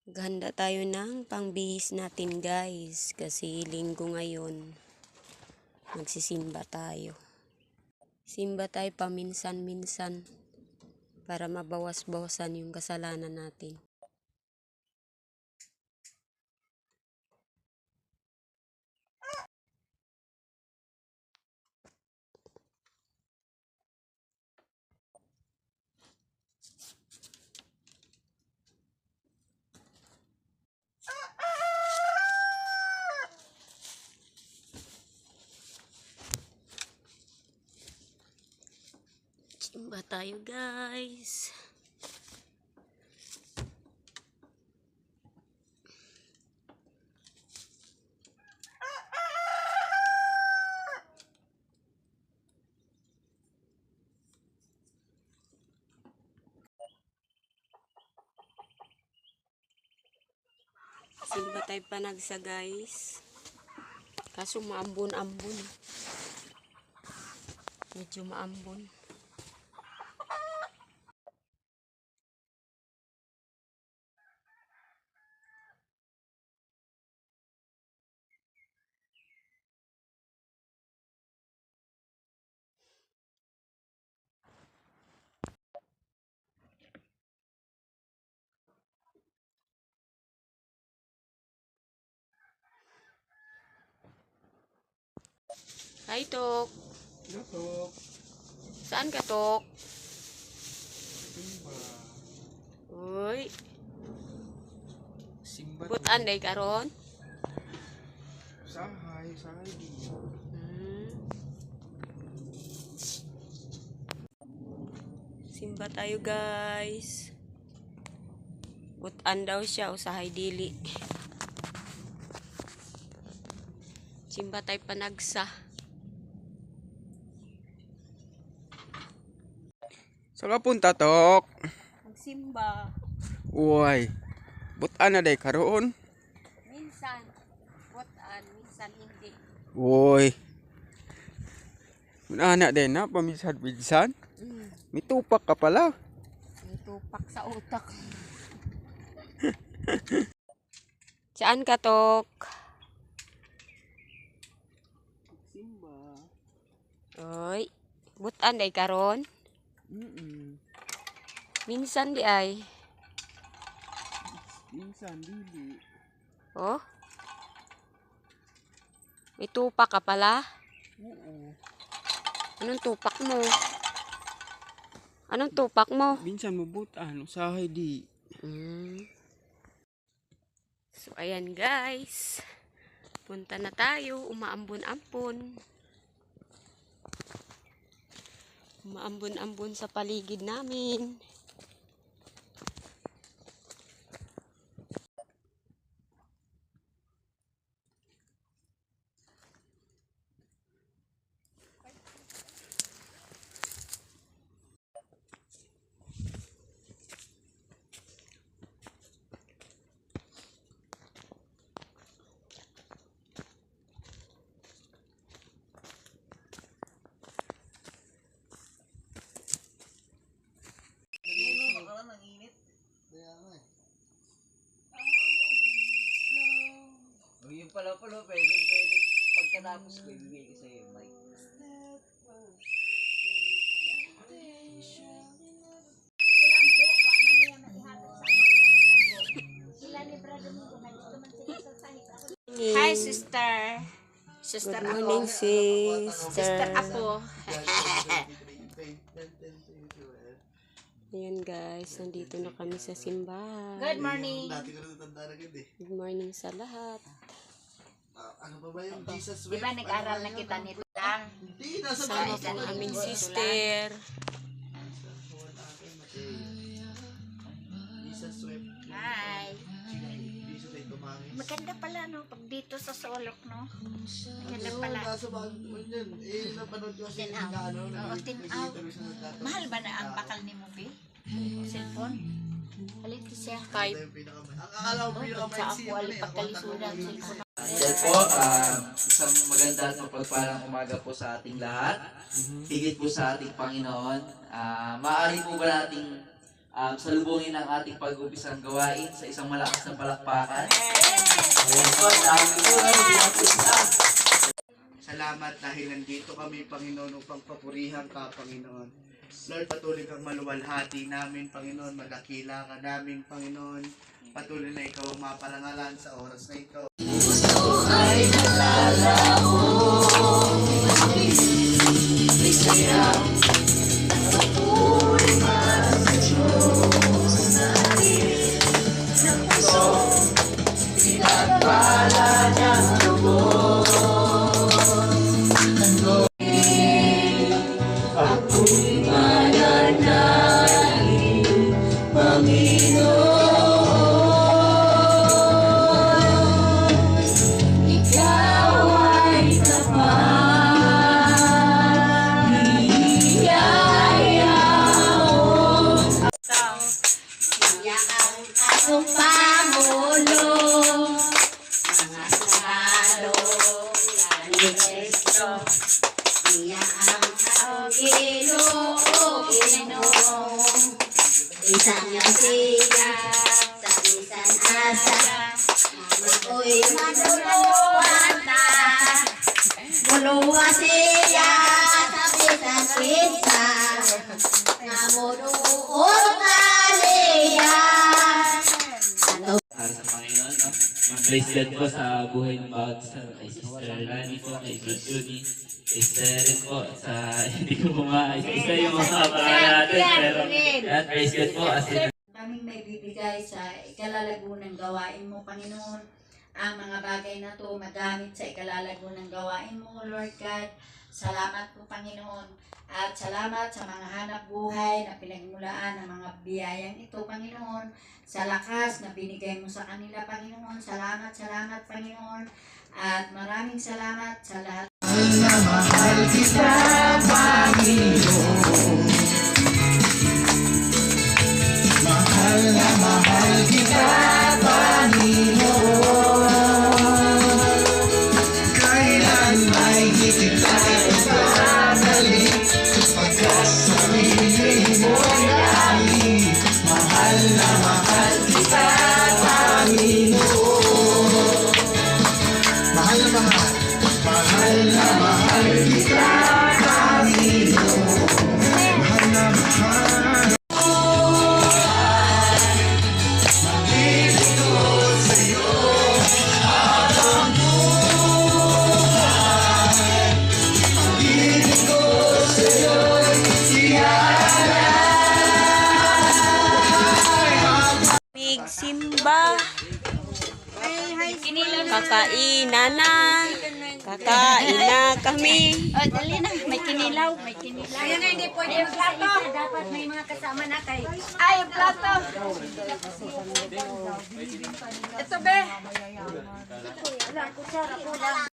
Maghanda tayo ng pangbihis natin guys. Kasi linggo ngayon. Magsisimba tayo. Simba tayo paminsan-minsan. Para mabawas-bawasan yung kasalanan natin. Simba tayo guys. Simba tayo panagsa guys. Kaso maambon-ambon. Medyo maambon. Hi Tok. Hello, Tok. Saan ka Tok? Simba. Uy. Simba. Butan day karon. Sahay di. Simba tayo guys. Butan daw siya usahay dili. Simba tayo panagsa. Saan ka punta, Tok? Magsimba. Uy. Butan na day karoon. Minsan. Butan. Minsan hindi. Uy. Anak din na, paminsan-minsan. May tupak ka pala. May tupak sa utak. Saan ka Tok? Simba. Oy. Butan day karon. Minsan di ay. Minsan, dili. Oh. May tupak ka pala? Oo. Anong tupak mo? Anong tupak mo? Minsan mabutan, usahay di. So, ayan guys. Punta na tayo. Umaambon-ambon. Umaambon-ambon sa paligid namin. Yung pala pwede. Pagkatapos ko, ibigay ko sa'yo yung mic. Hi, sister. Sister Good ako. morning, sister. Sister ako. Ayan guys, nandito na kami sa simbahan. Good morning. Good morning sa lahat. Ano ba yung Jesus Di ba nag-aral na kita nito lang? Hindi, nasa Sama po ang aming sister. Jesus Swift. Hi. Jesus ay tumangis. Maganda pala, no? Pag dito sa Solok, no? Maganda Ano, pala. nasa bahan mo yun. Napanood ko kasi Tinaw. Oo, tinaw. Mahal ba na ang bakal ni Mubi? Cellphone? Halit ko siya. Five. Ang akala ko Sa pinakamaiksi ako, alipagkalisunan. Cellphone. Yan po, isang maganda at mapagpalang umaga po sa ating lahat. Higit po sa ating Panginoon. Maaari po ba nating salubungin ang ating pag-umpisang gawain sa isang malakas na palakpakan. Ayan po, dami po. Salamat dahil nandito kami, Panginoon, upang papurihan ka, Panginoon. Lord, patuloy kang maluwalhati namin, Panginoon. Magkakila ka namin, Panginoon. Patuloy na ikaw ang maparangalan sa oras na ito. Ang Pangulo, mga salo, Kristo, iya ang Ginoo, isang siya, sa isang asa, ako'y maduluan na, muluwa siya, sa isang pizza, namuduot kaliya. Para sa Panginoon, no? Mag-praise God po sa buhay ng bawat isa. Kay Sister Lani po, kay Sister Judy, kay Sister Erin po, sa hindi ko po isa yung mga pangalan natin. Pero, at praise God po. Kaming may bibigay sa ikalalago ng gawain mo, Panginoon. Ang mga bagay na to magamit sa ikalalago ng gawain mo, Lord God. Salamat po, Panginoon. At salamat sa mga hanap buhay na pinagmulaan ng mga biyayang ito, Panginoon. Sa lakas na binigay mo sa kanila, Panginoon. Salamat, salamat, Panginoon. At maraming salamat sa lahat. Mahal kita, Panginoon. Mahal na mahal kita, Panginoon. Kailan may di kita ibabalik, pagkat sarili mo lagi. Mahal na mahal kita, Panginoon. Mahal na mahal. Mahal na mahal kita, Panginoon. Mahal na mahal. Mag-ibig ko sa'yo habang buhay. Mag-ibig ko sa'yo'y iaalay. Simba. Kakainan na. Kakain na kami. Oh, dali na. May kinilaw. May kinilaw. Ayun na, hindi pwede yung plato. Dapat may mga kasama na kay... Ay, yung plato. Ito, be. Wala, kutsara, kulang.